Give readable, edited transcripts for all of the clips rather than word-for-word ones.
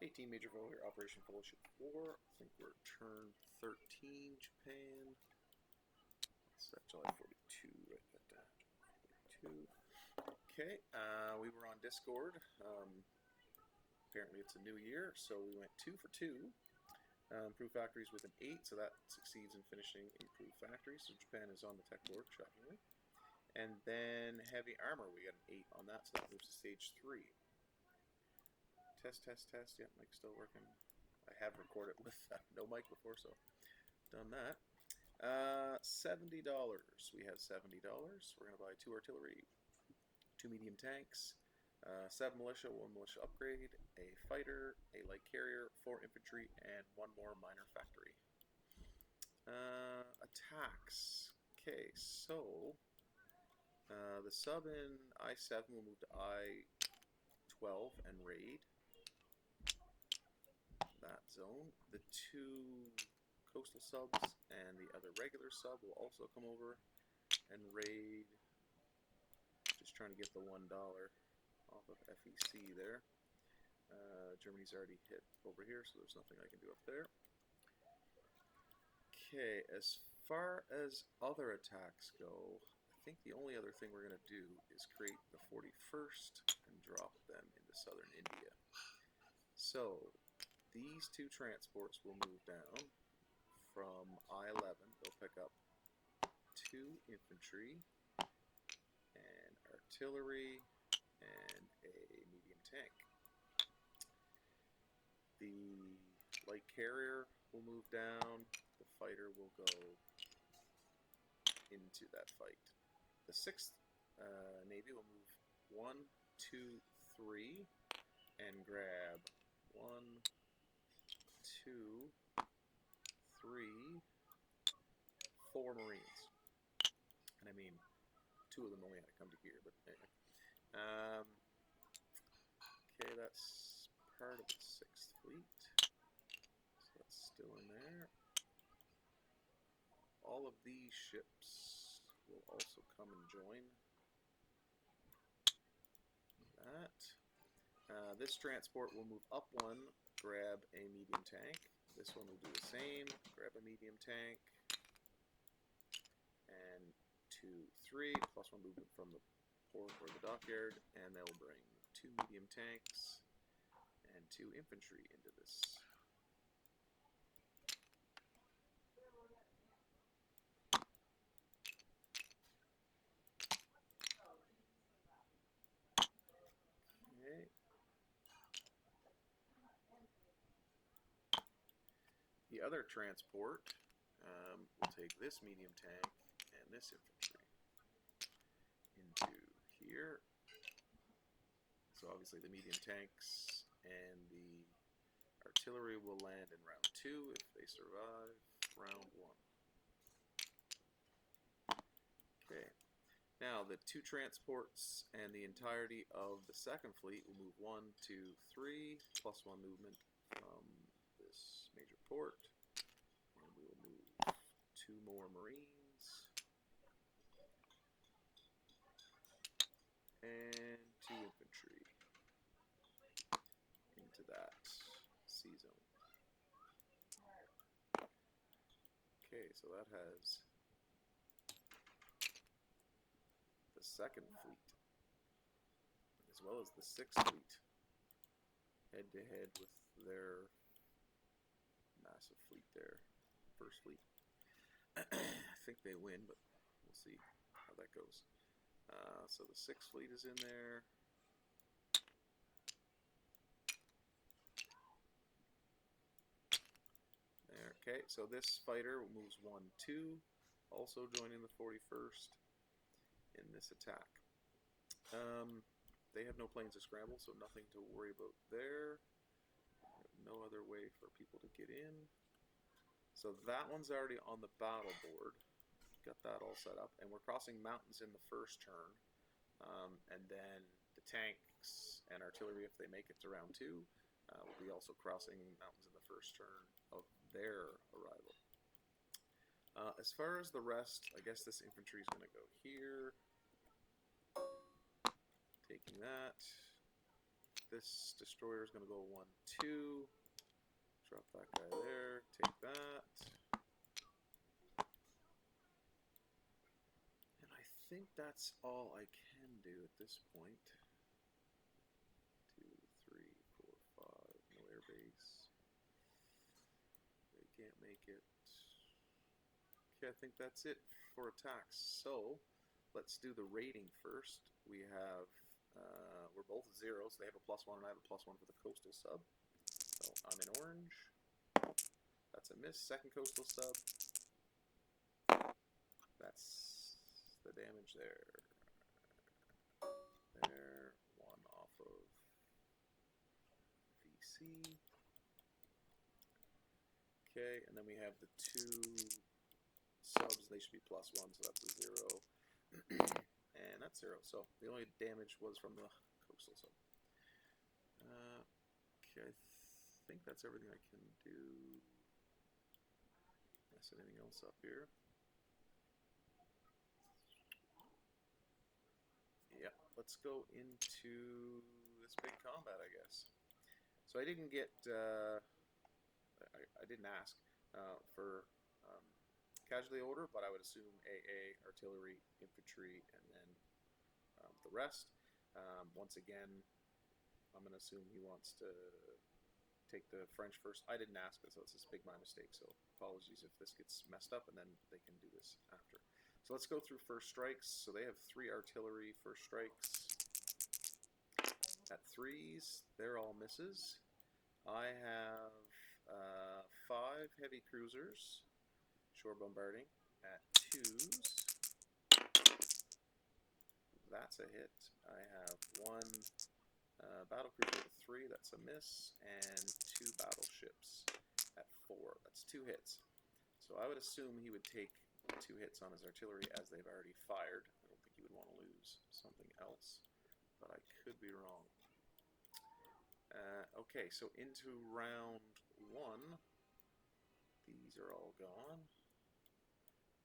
18 Major Warrior Operation Fellowship 4. I think we're turn 13, Japan. That's July 42, write that down. 42. Okay, we were on Discord. Apparently it's a new year, so we went 2 for 2. Improved factories with an 8, so that succeeds in finishing improved factories. So Japan is on the tech board, shockingly. And then heavy armor, we got an 8 on that, so that moves to stage 3. Test, test, test. Yep, mic's still working. I have recorded with no mic before, so done that. $70. We have $70. We're going to buy 2 artillery, 2 medium tanks, 7 militia, 1 militia upgrade, a fighter, a light carrier, 4 infantry, and 1 more minor factory. Attacks. Okay, so the sub in I-7 will move to I-12 and raid that zone. The 2 coastal subs and the other regular sub will also come over and raid. Just trying to get the $1 off of FEC there. Germany's already hit over here, so there's nothing I can do up there. Okay, as far as other attacks go, I think the only other thing we're going to do is create the 41st and drop them into southern India. So these 2 transports will move down from I-11. They'll pick up 2 infantry and artillery and a medium tank. The light carrier will move down. The fighter will go into that fight. The 6th Navy will move 1, 2, 3 and grab 1, 2, 3, 4 Marines. And I mean, 2 of them only had to come to here, but anyway. Okay, that's part of the 6th Fleet. So that's still in there. All of these ships will also come and join that. This transport will move up 1, grab a medium tank. This one will do the same, grab a medium tank. And 2, 3, plus 1 movement from the port or the dockyard, and they'll bring 2 medium tanks and 2 infantry into this. Okay. The other transport will take this medium tank and this infantry into here. So obviously the medium tanks and the artillery will land in round 2 if they survive round 1. Okay. Now the 2 transports and the entirety of the 2nd Fleet will move 1, 2, 3, plus 1 movement from this major port. And we will move 2 more Marines. And 2 infantry into that sea zone. Okay, so that has the 2nd Fleet, as well as the 6th Fleet, head-to-head with their massive fleet there, 1st Fleet. I think they win, but we'll see how that goes. So the 6th Fleet is in there. There, okay, so this fighter moves 1, 2, also joining the 41st in this attack. They have no planes to scramble, so nothing to worry about there. No other way for people to get in. So that one's already on the battle board. Got that all set up. And we're crossing mountains in the first turn. And then the tanks and artillery, if they make it to round 2, will be also crossing mountains in the first turn of their arrival. As far as the rest, I guess this infantry is going to go here. Taking that. this destroyer is going to go 1-2. Drop that guy there. Take that. And I think that's all I can do at this point. 2, 3, 4, 5. No air base. They can't make it. Okay, I think that's it for attacks. So let's do the rating first. We have, we're both 0, so they have a +1 and I have a +1 for the coastal sub. So I'm in orange. That's a miss. Second coastal sub. That's the damage there. There. 1 off of VC. Okay, and then we have the 2 subs. They should be +1, so that's a 0. And that's 0. So the only damage was from the coastal sub. Okay, I think that's everything I can do. Mess anything else up here? Yeah, let's go into this big combat, I guess. So I didn't get, I didn't ask for casualty order, but I would assume AA, artillery, infantry, and then the rest. Once again, I'm going to assume he wants to take the French first. I didn't ask it, so it's this big my mistake, so apologies if this gets messed up, and then they can do this after. So let's go through first strikes. So they have 3 artillery first strikes. At 3s, they're all misses. I have 5 heavy cruisers, shore bombarding. At 2s, that's a hit. I have 1 battle cruiser at 3, that's a miss, and 2 battleships at 4, that's 2 hits. So I would assume he would take 2 hits on his artillery as they've already fired. I don't think he would want to lose something else, but I could be wrong. Okay, so into round 1, these are all gone.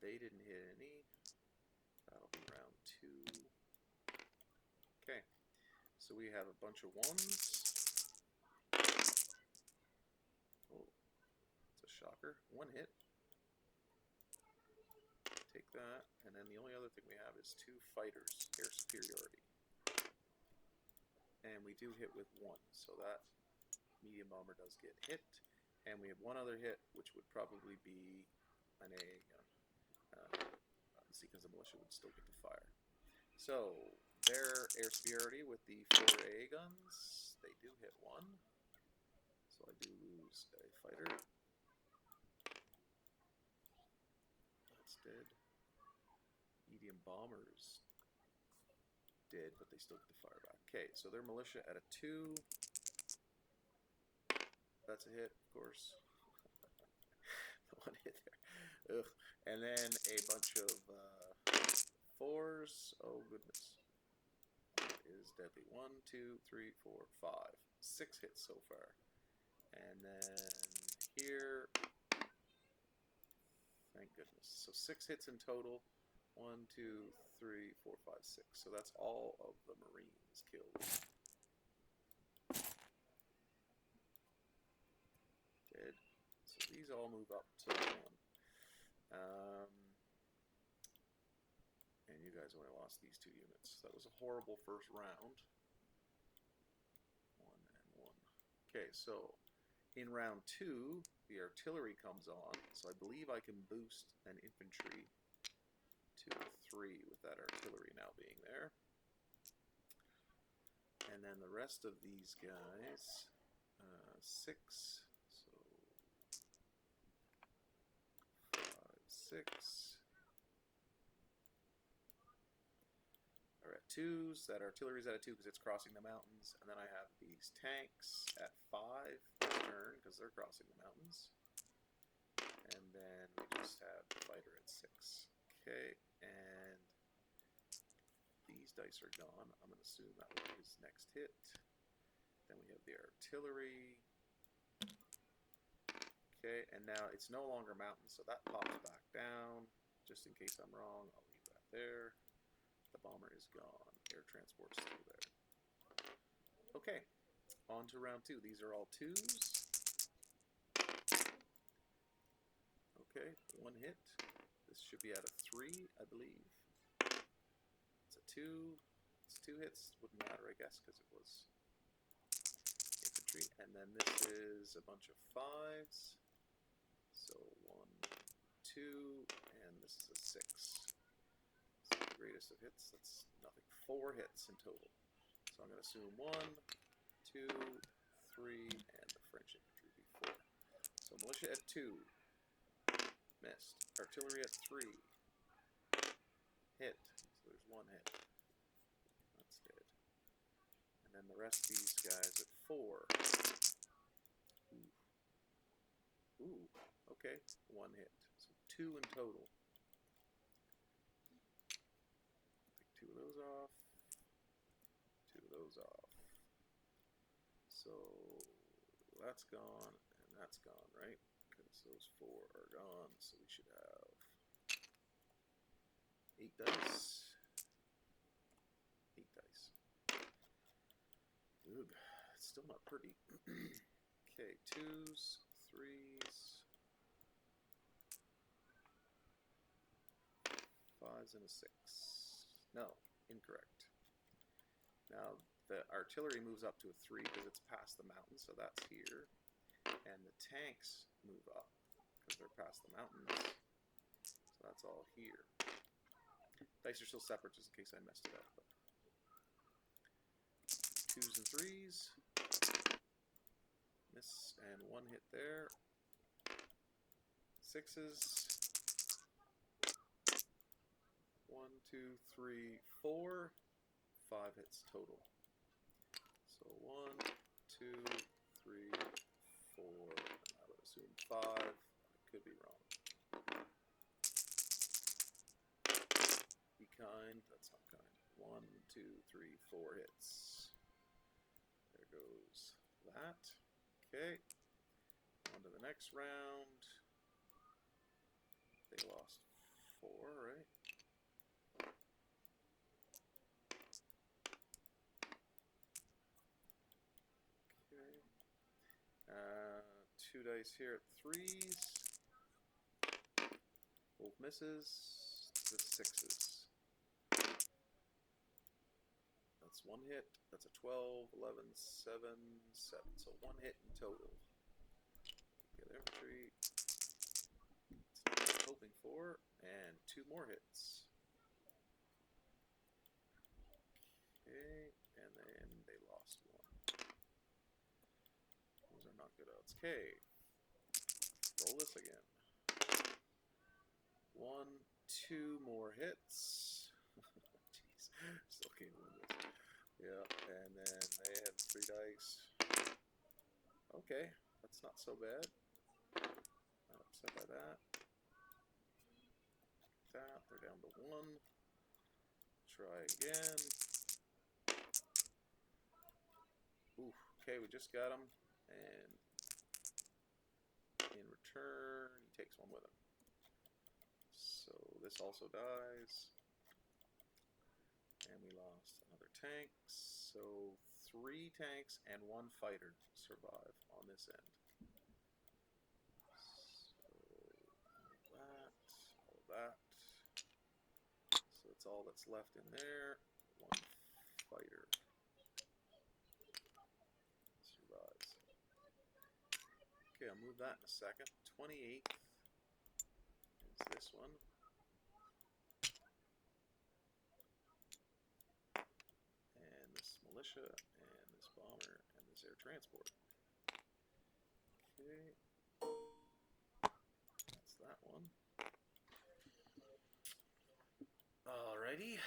They didn't hit any. That'll be round 2. Okay, so we have a bunch of 1s. Oh, it's a shocker. 1 hit. Take that, and then the only other thing we have is 2 fighters, air superiority. And we do hit with 1, so that medium bomber does get hit. And we have 1 other hit, which would probably be an AA gun. Because the militia would still get to fire. So, their air superiority with the 4 AA guns, they do hit 1. So I do lose a fighter. That's dead. Medium bombers dead, but they still get to fire back. Okay, so their militia at a 2. That's a hit, of course. The 1 hit there. Ugh. And then a bunch of 4s. Oh, goodness. That is deadly. 1, 2, 3, 4, 5. 6 hits so far. And then here. Thank goodness. So 6 hits in total. 1, 2, 3, 4, 5, 6. So that's all of the Marines killed. Dead. So these all move up to 1. And you guys only lost these 2 units. That was a horrible first round. 1 and 1. Okay, so in round 2, the artillery comes on. So I believe I can boost an infantry to 3 with that artillery now being there. And then the rest of these guys, 6, so 5, 6. Are at 2s. That artillery's at a 2 because it's crossing the mountains. And then I have these tanks at 5 turn because they're crossing the mountains. And then we just have the fighter at 6. Okay, and these dice are gone. I'm going to assume that was his next hit. Then we have the artillery. Okay, and now it's no longer mountains, so that pops back down. Just in case I'm wrong, I'll leave that there. The bomber is gone. Air transport's still there. Okay, on to round 2. These are all 2s. Okay, 1 hit. This should be at a 3, I believe. It's a 2. It's 2 hits. Wouldn't matter, I guess, because it was infantry. And then this is a bunch of 5s. So 1, 2, and this is a 6. So the greatest of hits. That's nothing. 4 hits in total. So I'm going to assume 1, 2, 3, and the French infantry be 4. So militia at 2. Missed. Artillery at 3. Hit. So there's 1 hit. That's dead. And then the rest of these guys at 4. Ooh. Okay. 1 hit. So 2 in total. Take 2 of those off. 2 of those off. So that's gone, and that's gone, right? Because those 4 are gone, so we should have 8 dice. 8 dice. Ugh, it's still not pretty. Okay, 2s, 3s, 5s, and a 6. No, incorrect. Now, the artillery moves up to a 3 because it's past the mountain, so that's here. And the tanks move up because they're past the mountains. So that's all here. Dice are still separate just in case I messed it up. But 2s and 3s. Miss and 1 hit there. 6s. 1, 2, 3, 4. 5 hits total. So 1, 2, 3, 4. I would assume 5. I could be wrong. Be kind. That's not kind. 1, 2, 3, 4 hits. There goes that. Okay. On to the next round. They lost 4, right? Okay. 2 dice here at 3s. Both misses. The 6s. That's 1 hit. That's a 12, 11, 7, 7. So 1 hit in total. Get infantry. That's what I was hoping for. And 2 more hits. Okay. And then they lost 1. Those are not good odds. Okay. Roll this again. 1, 2 more hits. Jeez. Still can't win this. Yeah, and then they had 3 dice. Okay, that's not so bad. Not upset by that. That, they're down to 1. Try again. Ooh, okay, we just got him. And in return, he takes 1 with him. So this also dies. And we lost another tank. So 3 tanks and 1 fighter survive on this end. So all of that. So it's all that's left in there. 1 fighter survives. Okay, I'll move that in a second. 28th is this one. And this militia, and this bomber, and this air transport. Okay. That's that one. Alrighty.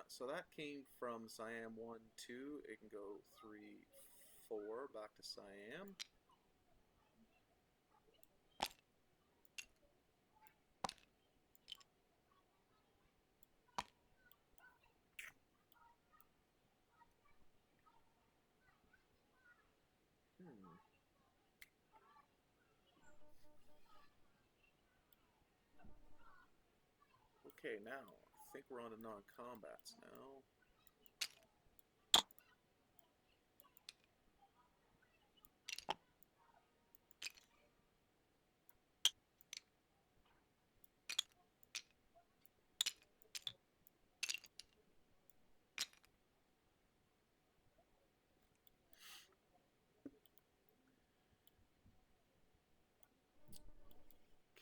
So that came from Siam 1, 2. It can go 3, 4 back to Siam. Okay, now, I think we're on to non-combats now.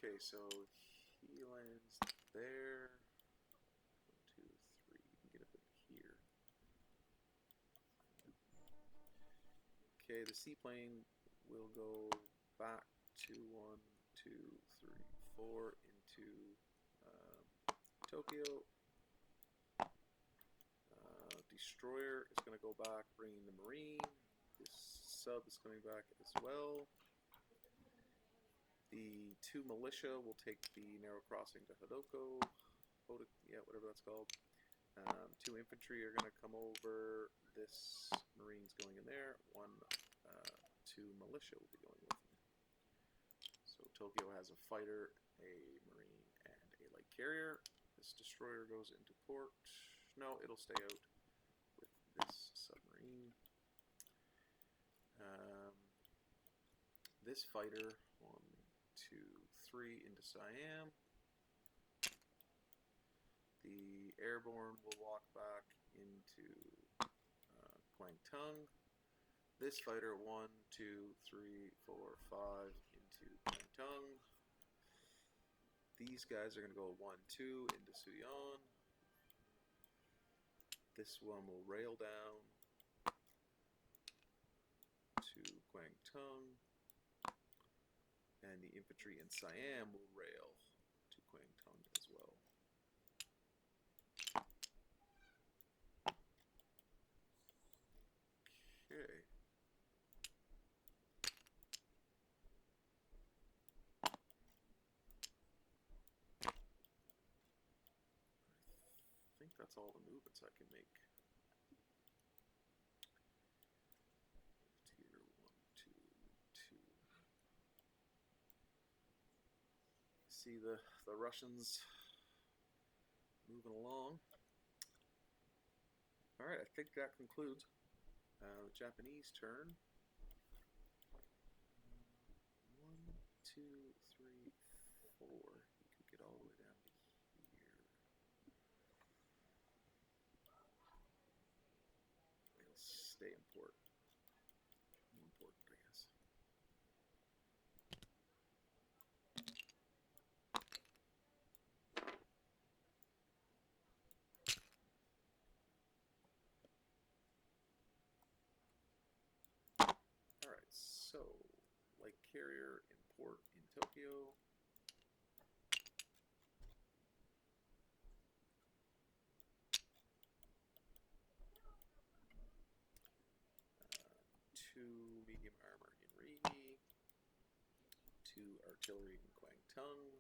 Okay, so he lands there. 1, 2, 3. You can get up in here. Okay, the seaplane will go back to 1, 2, 3, 4 into Tokyo. Destroyer is going to go back, bringing the Marine. This sub is coming back as well. The 2 militia will take the narrow crossing to Hodoko. Yeah, whatever that's called. 2 infantry are going to come over. This Marine's going in there. 2 militia will be going with me. So Tokyo has a fighter, a Marine, and a light carrier. This destroyer goes into port. No, it'll stay out with this submarine. This fighter, 1, 2, 3 into Siam. The airborne will walk back into Kwangtung. This fighter, 1, 2, 3, 4, 5 into Kwangtung. These guys are going to go 1, 2 into Suyeon. This one will rail down to Kwangtung. And the infantry in Siam will rail to Kwangtung as well. Okay. I think that's all the movements I can make. Tier 1, 2, 2. See the Russians moving along. Alright, I think that concludes the Japanese turn. 1, 2, 3, 4. You could get all the way down to here. It'll stay in port. More important, I guess. Alright, so light carrier in port in Tokyo. Two medium armor in Rigi. 2 artillery in Kwangtung.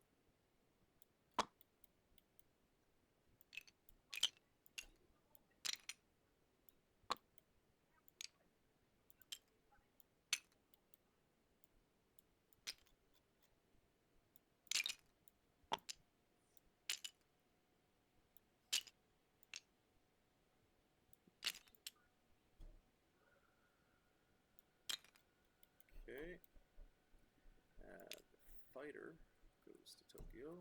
Okay. The fighter goes to Tokyo.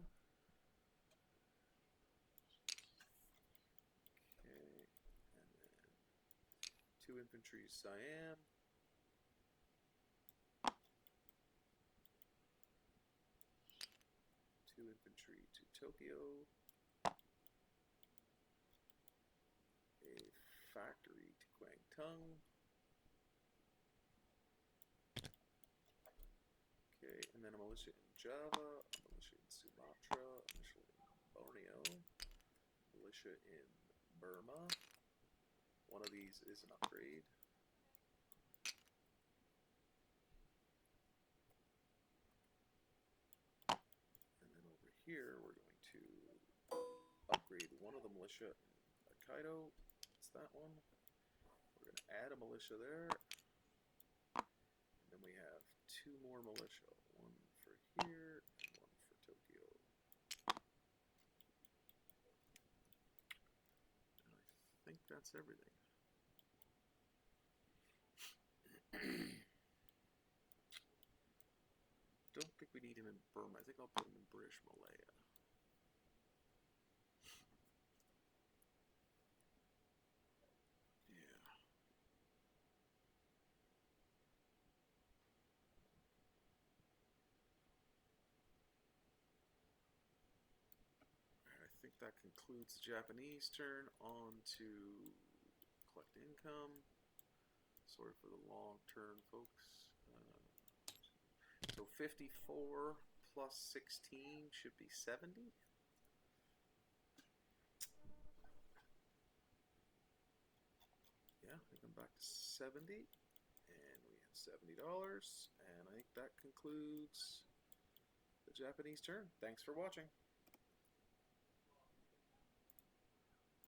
Okay. And then 2 infantry Siam. 2 infantry to Tokyo. A factory to Kwangtung. Okay, and then a militia in Java, a militia in Sumatra, a militia in Borneo, militia in Burma. One of these is an upgrade. And then over here, we're going to upgrade one of the militia in Hokkaido. It's that one. We're going to add a militia there. And then we have 2 more militia. One for here and one for Tokyo. And I think that's everything. Don't think we need him in Burma. I think I'll put him in British Malaya. Yeah. that concludes the Japanese turn. On to collect income. Sorry for the long turn, folks. So 54 plus 16 should be 70. Yeah, we come back to 70. And we have $70. And I think that concludes the Japanese turn. Thanks for watching.